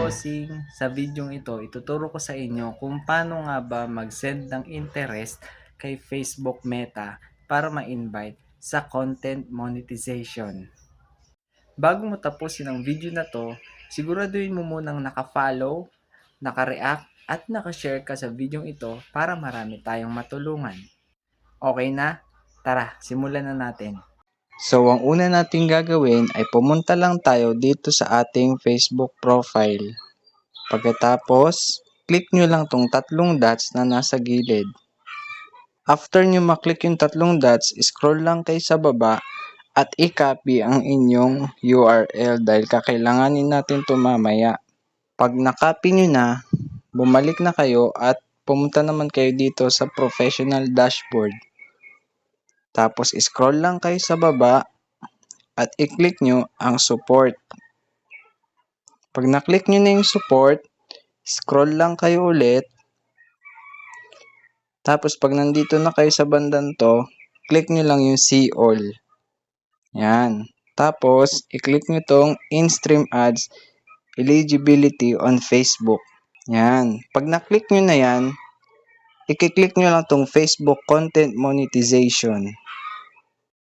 bossing, sa videong ito, ituturo ko sa inyo kung paano nga ba mag-send ng interest kay Facebook Meta para ma-invite sa content monetization. Bago mo tapusin ang video na to, siguraduhin mo munang naka-follow, naka-react, at naka-share ka sa videong ito para marami tayong matulungan. Okay na? Tara, simulan na natin. So, ang una nating gagawin ay pumunta lang tayo dito sa ating Facebook profile. Pagkatapos, click nyo lang tong tatlong dots na nasa gilid. After nyo maklik yung tatlong dots, scroll lang kayo sa baba at i-copy ang inyong URL dahil kakailanganin natin ito mamaya. Pag na-copy nyo na, bumalik na kayo at pumunta naman kayo dito sa professional dashboard. Tapos scroll lang kayo sa baba at i-click nyo ang support. Pag na-click nyo na yung support, scroll lang kayo ulit. Tapos pag nandito na kayo sa bandang to, click nyo lang yung see all. Yan. Tapos, i-click nyo tong in-stream ads eligibility on Facebook. Yan. Pag na-click nyo na yan, i-click nyo lang tong Facebook content monetization.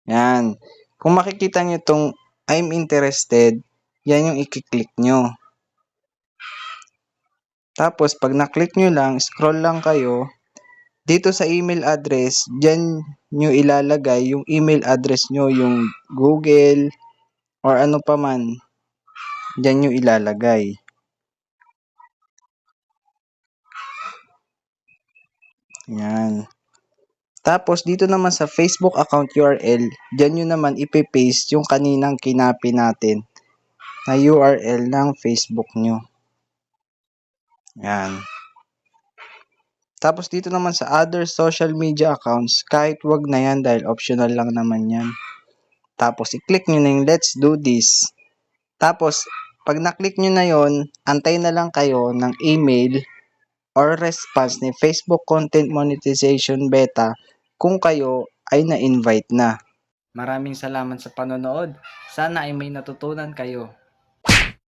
Yan. Kung makikita nyo tong I'm interested, yan yung i-click nyo. Tapos, pag na-click nyo lang, scroll lang kayo. Dito sa email address, dyan nyo ilalagay yung email address nyo, yung Google, or ano pa man. Dyan nyo ilalagay. Yan. Tapos, dito naman sa Facebook account URL, dyan nyo naman ipipaste yung kaninang kinapi natin na URL ng Facebook nyo. Yan. Tapos, dito naman sa other social media accounts, kahit wag na yan dahil optional lang naman yan. Tapos, i-click nyo na yung let's do this. Tapos, pag na-click nyo na yon, antay na lang kayo ng email or response ni Facebook Content Monetization Beta kung kayo ay na-invite na. Maraming salamat sa panonood. Sana ay may natutunan kayo.